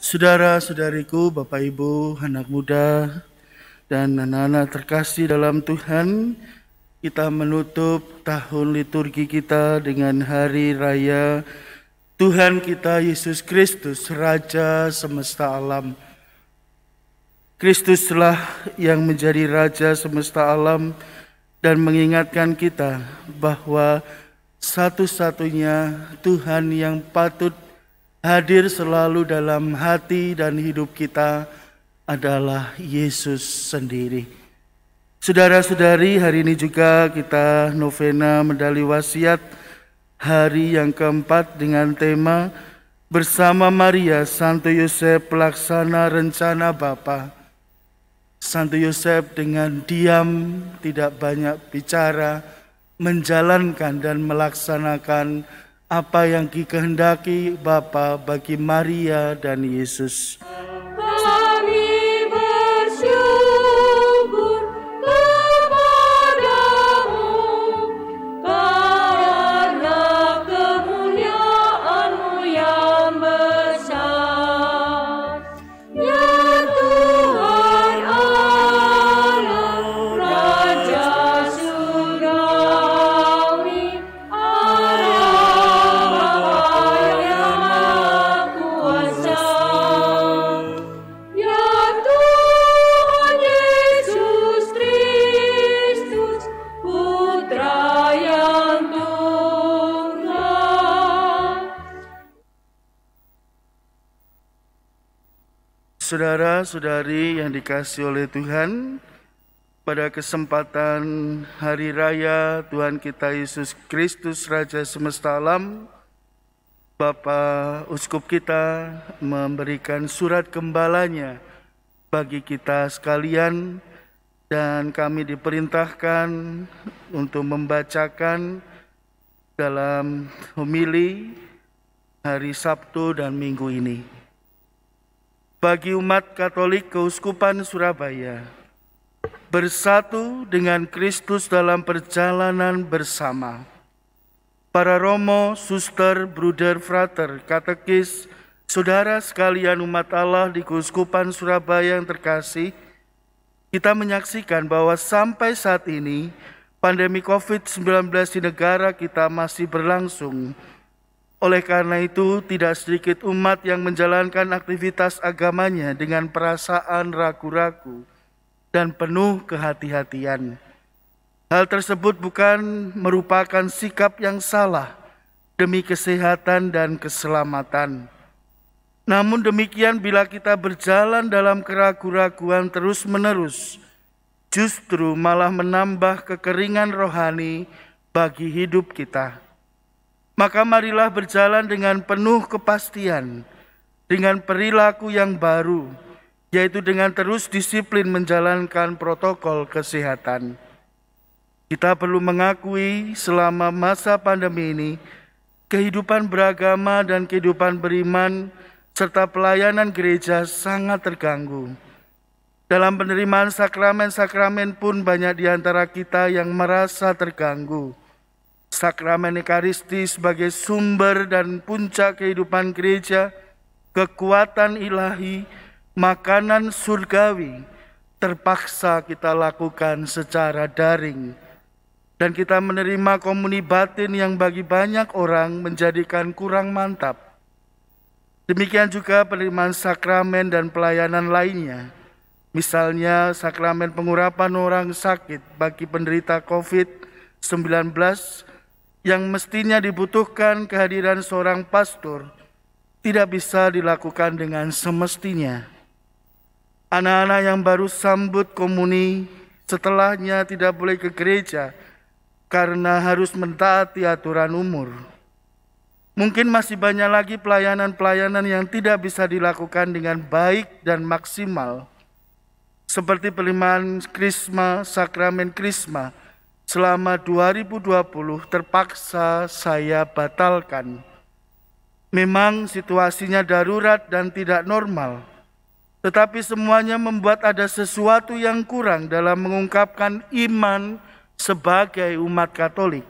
Saudara-saudariku, Bapak Ibu, anak muda, dan anak-anak terkasih dalam Tuhan, kita menutup tahun liturgi kita dengan hari raya Tuhan kita Yesus Kristus, Raja semesta alam. Kristuslah yang menjadi Raja semesta alam dan mengingatkan kita bahwa satu-satunya Tuhan yang patut hadir selalu dalam hati dan hidup kita adalah Yesus sendiri. Saudara-saudari, hari ini juga kita novena medali wasiat hari yang keempat dengan tema Bersama Maria, Santo Yosef pelaksana rencana Bapa. Santo Yosef dengan diam, tidak banyak bicara, menjalankan dan melaksanakan apa yang dikehendaki Bapa bagi Maria dan Yesus. Kami bersyukur kepadamu karena kemuliaan-Mu yang besar. Ya Tuhan Allah, Raja surgawi, Saudara-saudari yang dikasihi oleh Tuhan, pada kesempatan Hari Raya Tuhan kita Yesus Kristus Raja semesta alam, Bapak Uskup kita memberikan surat gembalanya bagi kita sekalian, dan kami diperintahkan untuk membacakan dalam homili hari Sabtu dan Minggu ini. Bagi umat Katolik Keuskupan Surabaya, bersatu dengan Kristus dalam perjalanan bersama. Para romo, suster, bruder, frater, katekis, saudara sekalian umat Allah di Keuskupan Surabaya yang terkasih, kita menyaksikan bahwa sampai saat ini pandemi COVID-19 di negara kita masih berlangsung. Oleh karena itu, tidak sedikit umat yang menjalankan aktivitas agamanya dengan perasaan ragu-ragu dan penuh kehati-hatian. Hal tersebut bukan merupakan sikap yang salah demi kesehatan dan keselamatan. Namun demikian, bila kita berjalan dalam keraguan-raguan terus-menerus, justru malah menambah kekeringan rohani bagi hidup kita. Maka marilah berjalan dengan penuh kepastian, dengan perilaku yang baru, yaitu dengan terus disiplin menjalankan protokol kesehatan. Kita perlu mengakui selama masa pandemi ini, kehidupan beragama dan kehidupan beriman serta pelayanan gereja sangat terganggu. Dalam penerimaan sakramen-sakramen pun banyak di antara kita yang merasa terganggu. Sakramen Ekaristi sebagai sumber dan puncak kehidupan gereja, kekuatan ilahi, makanan surgawi, terpaksa kita lakukan secara daring. Dan kita menerima komuni batin yang bagi banyak orang menjadikan kurang mantap. Demikian juga penerimaan sakramen dan pelayanan lainnya. Misalnya sakramen pengurapan orang sakit bagi penderita COVID-19 yang mestinya dibutuhkan kehadiran seorang pastor, tidak bisa dilakukan dengan semestinya. Anak-anak yang baru sambut komuni setelahnya tidak boleh ke gereja karena harus mentaati aturan umur. Mungkin masih banyak lagi pelayanan-pelayanan yang tidak bisa dilakukan dengan baik dan maksimal, seperti penerimaan krisma, sakramen krisma, selama 2020 terpaksa saya batalkan. Memang situasinya darurat dan tidak normal, tetapi semuanya membuat ada sesuatu yang kurang dalam mengungkapkan iman sebagai umat Katolik.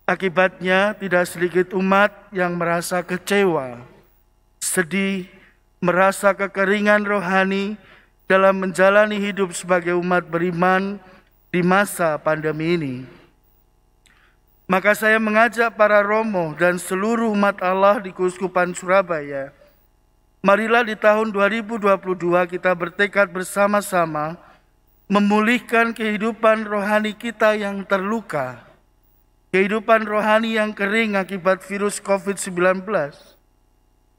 Akibatnya tidak sedikit umat yang merasa kecewa, sedih, merasa kekeringan rohani dalam menjalani hidup sebagai umat beriman di masa pandemi ini. Maka saya mengajak para romo dan seluruh umat Allah di Keuskupan Surabaya, marilah di tahun 2022 kita bertekad bersama-sama memulihkan kehidupan rohani kita yang terluka, kehidupan rohani yang kering akibat virus COVID-19.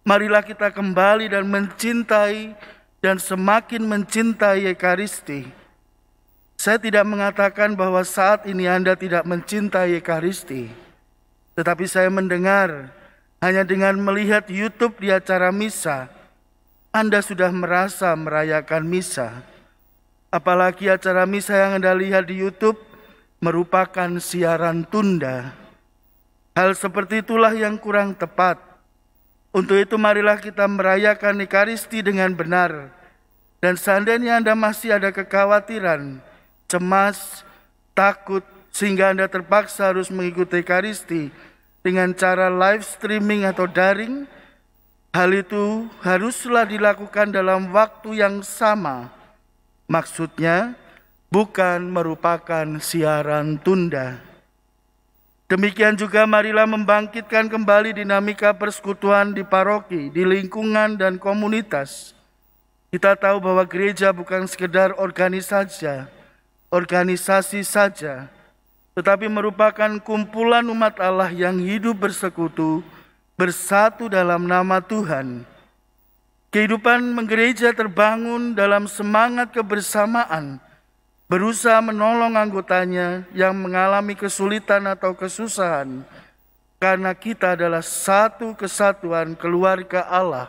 Marilah kita kembali dan mencintai dan semakin mencintai Ekaristi. Saya tidak mengatakan bahwa saat ini Anda tidak mencintai Ekaristi, tetapi saya mendengar hanya dengan melihat YouTube di acara misa, Anda sudah merasa merayakan misa. Apalagi acara misa yang Anda lihat di YouTube merupakan siaran tunda. Hal seperti itulah yang kurang tepat. Untuk itu marilah kita merayakan Ekaristi dengan benar. Dan seandainya Anda masih ada kekhawatiran, cemas, takut, sehingga Anda terpaksa harus mengikuti Ekaristi dengan cara live streaming atau daring, hal itu haruslah dilakukan dalam waktu yang sama. Maksudnya, bukan merupakan siaran tunda. Demikian juga marilah membangkitkan kembali dinamika persekutuan di paroki, di lingkungan dan komunitas. Kita tahu bahwa gereja bukan sekedar organisasi saja, tetapi merupakan kumpulan umat Allah yang hidup bersekutu, bersatu dalam nama Tuhan. Kehidupan gereja terbangun dalam semangat kebersamaan, berusaha menolong anggotanya yang mengalami kesulitan atau kesusahan, karena kita adalah satu kesatuan keluarga Allah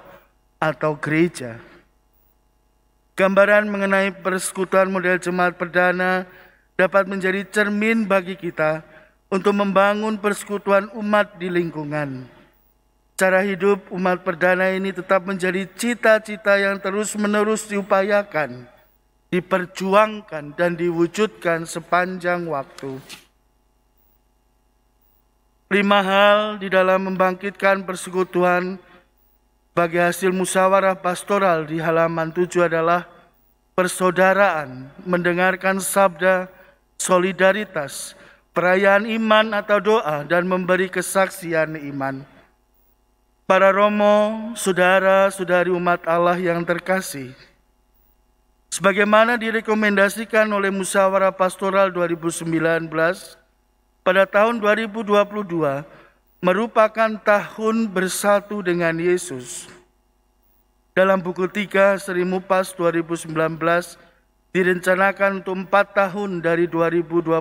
atau gereja. Gambaran mengenai persekutuan model jemaat perdana dapat menjadi cermin bagi kita untuk membangun persekutuan umat di lingkungan. Cara hidup umat perdana ini tetap menjadi cita-cita yang terus-menerus diupayakan, diperjuangkan dan diwujudkan sepanjang waktu. 5 hal di dalam membangkitkan persekutuan bagi hasil musyawarah pastoral di halaman 7 adalah persaudaraan, mendengarkan sabda, solidaritas, perayaan iman atau doa, dan memberi kesaksian iman. Para romo, saudara-saudari umat Allah yang terkasih, sebagaimana direkomendasikan oleh Musyawarah Pastoral 2019, pada tahun 2022 merupakan tahun bersatu dengan Yesus. Dalam buku 3 Seri Mupas 2019 direncanakan untuk 4 tahun dari 2021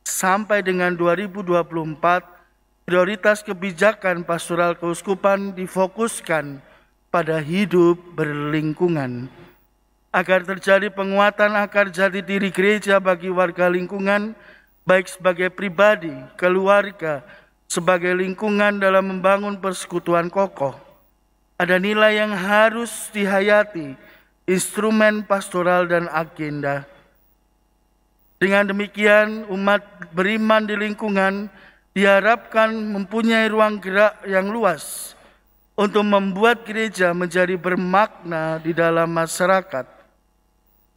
sampai dengan 2024, prioritas kebijakan pastoral keuskupan difokuskan pada hidup berlingkungan. Agar terjadi penguatan akar jati diri gereja bagi warga lingkungan, baik sebagai pribadi, keluarga, sebagai lingkungan dalam membangun persekutuan kokoh. Ada nilai yang harus dihayati, instrumen pastoral dan agenda. Dengan demikian, umat beriman di lingkungan diharapkan mempunyai ruang gerak yang luas untuk membuat gereja menjadi bermakna di dalam masyarakat.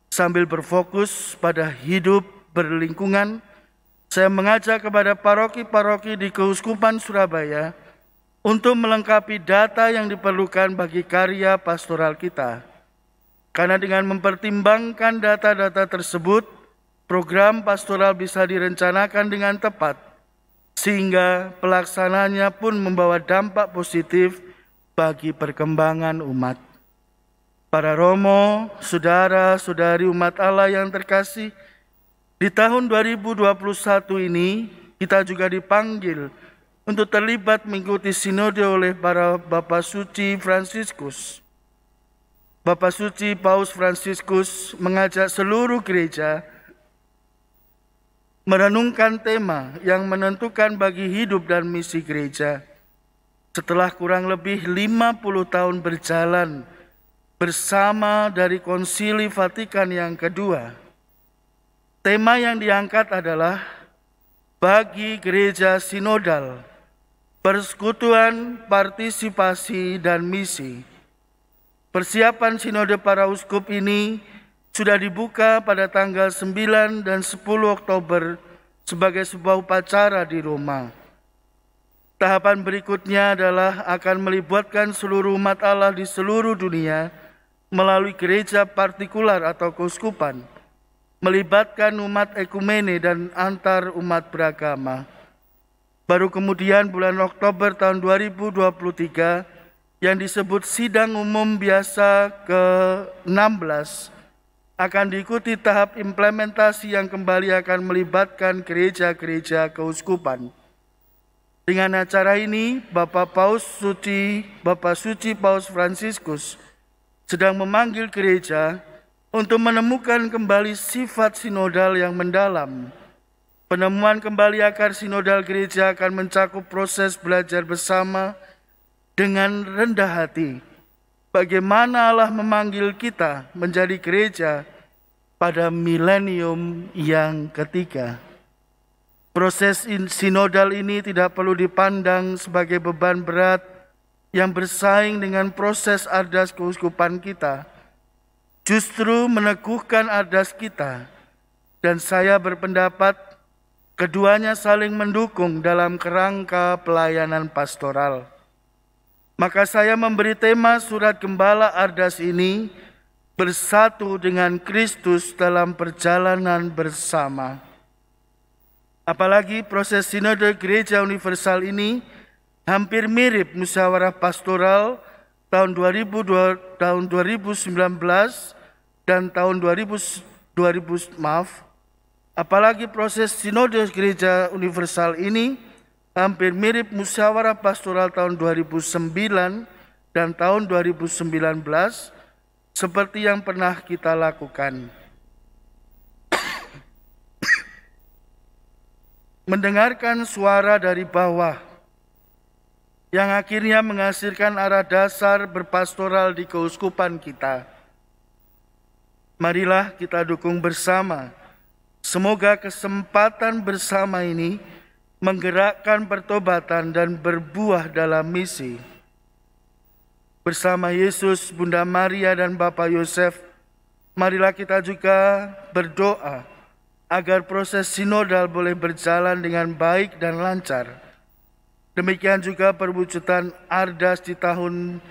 Sambil berfokus pada hidup berlingkungan, saya mengajak kepada paroki-paroki di Keuskupan Surabaya untuk melengkapi data yang diperlukan bagi karya pastoral kita. Karena dengan mempertimbangkan data-data tersebut, program pastoral bisa direncanakan dengan tepat, sehingga pelaksananya pun membawa dampak positif bagi perkembangan umat. Para romo, saudara-saudari umat Allah yang terkasih, di tahun 2021 ini kita juga dipanggil untuk terlibat mengikuti sinode oleh para Bapak Suci Fransiskus. Bapak Suci Paus Fransiskus mengajak seluruh gereja merenungkan tema yang menentukan bagi hidup dan misi gereja. Setelah kurang lebih 50 tahun berjalan bersama dari Konsili Vatikan yang kedua, tema yang diangkat adalah bagi gereja sinodal, persekutuan, partisipasi, dan misi. Persiapan sinode para uskup ini sudah dibuka pada tanggal 9 dan 10 Oktober sebagai sebuah upacara di Roma. Tahapan berikutnya adalah akan melibatkan seluruh umat Allah di seluruh dunia melalui gereja partikular atau keuskupan, melibatkan umat ekumene dan antar umat beragama. Baru kemudian bulan Oktober tahun 2023 yang disebut sidang umum biasa ke-16 akan diikuti tahap implementasi yang kembali akan melibatkan gereja-gereja keuskupan. Dengan acara ini, Bapak Suci Paus Fransiskus sedang memanggil gereja untuk menemukan kembali sifat sinodal yang mendalam. Penemuan kembali akar sinodal gereja akan mencakup proses belajar bersama dengan rendah hati. Bagaimana Allah memanggil kita menjadi gereja pada milenium yang ketiga. Proses sinodal ini tidak perlu dipandang sebagai beban berat yang bersaing dengan proses ardas keuskupan kita. Justru meneguhkan ardas kita. Dan saya berpendapat keduanya saling mendukung dalam kerangka pelayanan pastoral. Maka saya memberi tema surat gembala ardas ini, bersatu dengan Kristus dalam perjalanan bersama. Apalagi proses sinode gereja universal ini hampir mirip musyawarah pastoral tahun 2019 dan tahun 2000 apalagi proses sinode gereja universal ini hampir mirip musyawarah pastoral tahun 2009 dan tahun 2019 seperti yang pernah kita lakukan. Mendengarkan suara dari bawah yang akhirnya menghasilkan arah dasar berpastoral di keuskupan kita. Marilah kita dukung bersama. Semoga kesempatan bersama ini menggerakkan pertobatan dan berbuah dalam misi. Bersama Yesus, Bunda Maria dan Bapak Yosef, marilah kita juga berdoa agar proses sinodal boleh berjalan dengan baik dan lancar. Demikian juga perwujudan ardas di tahun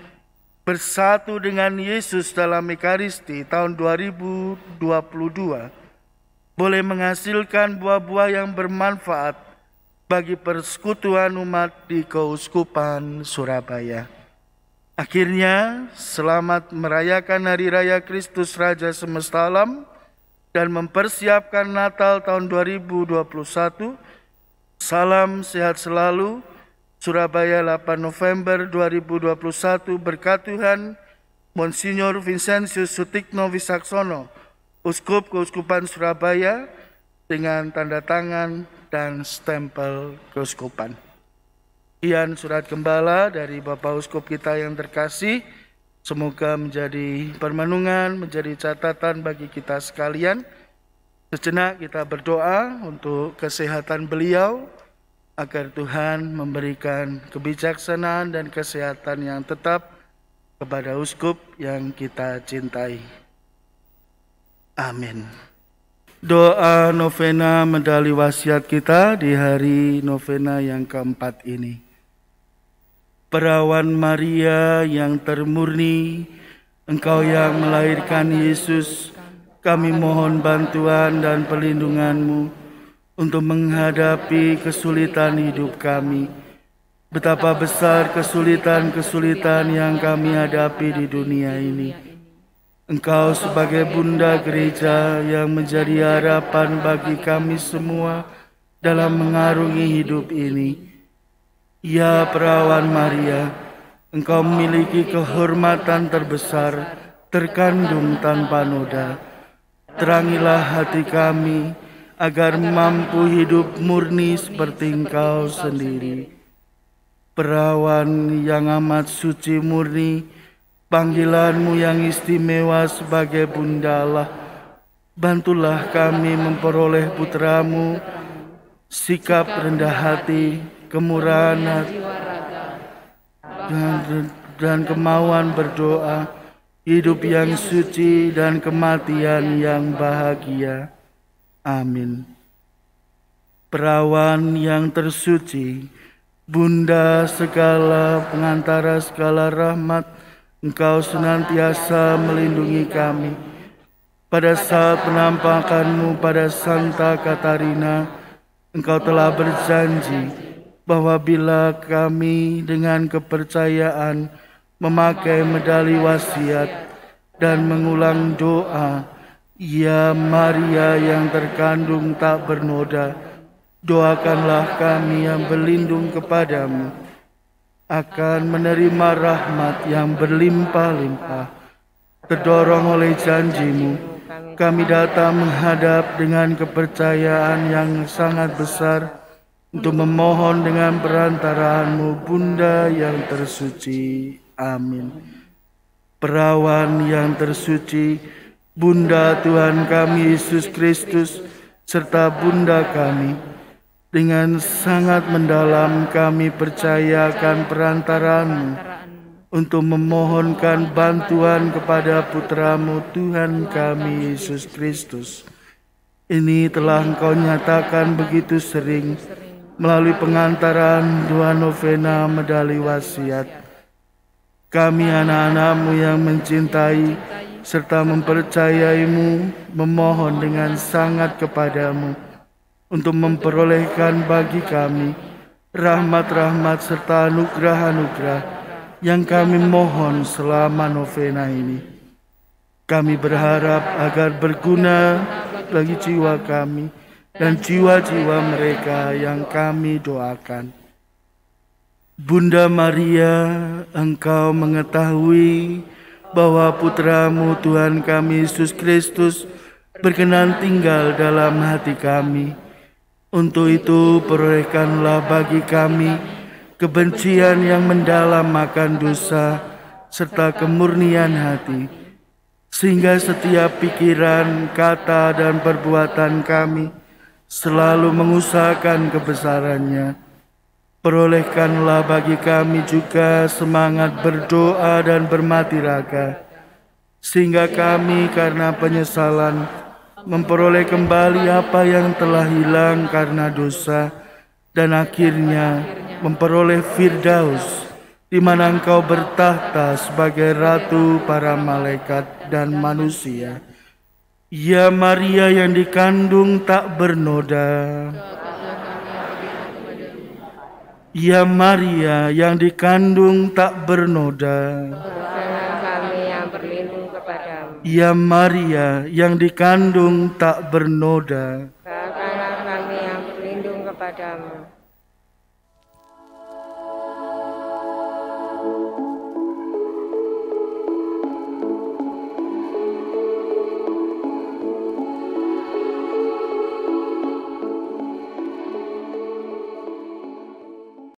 bersatu dengan Yesus dalam Ekaristi tahun 2022 boleh menghasilkan buah-buah yang bermanfaat bagi persekutuan umat di Keuskupan Surabaya. Akhirnya, selamat merayakan Hari Raya Kristus Raja Semesta Alam dan mempersiapkan Natal tahun 2021. Salam sehat selalu. Surabaya 8 November 2021. Berkat Tuhan, Monsinyur Vincentius Sutikno Wisaksono, Uskup Keuskupan Surabaya, dengan tanda tangan dan stempel keuskupan. Sekian surat gembala dari Bapak Uskup kita yang terkasih. Semoga menjadi permenungan, menjadi catatan bagi kita sekalian. Sejenak kita berdoa untuk kesehatan beliau, agar Tuhan memberikan kebijaksanaan dan kesehatan yang tetap kepada uskup yang kita cintai. Amin. Doa novena medali wasiat kita di hari novena yang keempat ini. Perawan Maria yang termurni, Engkau yang melahirkan Yesus, kami mohon bantuan dan perlindungan-Mu untuk menghadapi kesulitan hidup kami. Betapa besar kesulitan-kesulitan yang kami hadapi di dunia ini. Engkau sebagai Bunda Gereja yang menjadi harapan bagi kami semua dalam mengarungi hidup ini. Ya Perawan Maria, Engkau memiliki kehormatan terbesar, terkandung tanpa noda. Terangilah hati kami agar mampu hidup murni seperti Engkau sendiri. Perawan yang amat suci murni, panggilan-Mu yang istimewa sebagai Bunda Allah, bantulah kami memperoleh putra-Mu, sikap rendah hati, kemurahan hati, dan kemauan berdoa hidup yang suci dan kematian yang bahagia. Amin. Perawan yang tersuci, Bunda segala pengantara segala rahmat, Engkau senantiasa melindungi kami. Pada saat penampakanmu pada Santa Katarina, Engkau telah berjanji bahwa bila kami dengan kepercayaan memakai medali wasiat dan mengulang doa, Ya Maria yang terkandung tak bernoda, doakanlah kami yang berlindung kepadamu, akan menerima rahmat yang berlimpah-limpah. Terdorong oleh janjimu, kami datang menghadap dengan kepercayaan yang sangat besar untuk memohon dengan perantaraanmu, Bunda yang tersuci. Amin. Perawan yang tersuci, Bunda Tuhan kami Yesus Kristus, serta Bunda kami, dengan sangat mendalam kami percayakan perantaraanmu untuk memohonkan bantuan kepada putramu Tuhan kami Yesus Kristus. Ini telah Engkau nyatakan begitu sering melalui pengantaran doa novena medali wasiat. Kami anak-anak-Mu yang mencintai serta mempercayaimu, memohon dengan sangat kepadamu untuk memperolehkan bagi kami rahmat-rahmat serta anugerah-anugerah yang kami mohon selama novena ini. Kami berharap agar berguna bagi jiwa kami dan jiwa-jiwa mereka yang kami doakan. Bunda Maria, Engkau mengetahui bahwa putramu Tuhan kami Yesus Kristus berkenan tinggal dalam hati kami. Untuk itu perolehkanlah bagi kami kebencian yang mendalam akan dosa serta kemurnian hati, sehingga setiap pikiran, kata, dan perbuatan kami selalu mengusahakan kebesarannya. Perolehkanlah bagi kami juga semangat berdoa dan bermati raga, sehingga kami karena penyesalan memperoleh kembali apa yang telah hilang karena dosa, dan akhirnya memperoleh Firdaus, di mana Engkau bertahta sebagai Ratu para malaikat dan manusia. Ya Maria yang dikandung tak bernoda, Ya Maria yang dikandung tak bernoda, Doakanlah kami yang berlindung kepadamu. Ya Maria yang dikandung tak bernoda, Doakanlah kami yang berlindung kepadamu.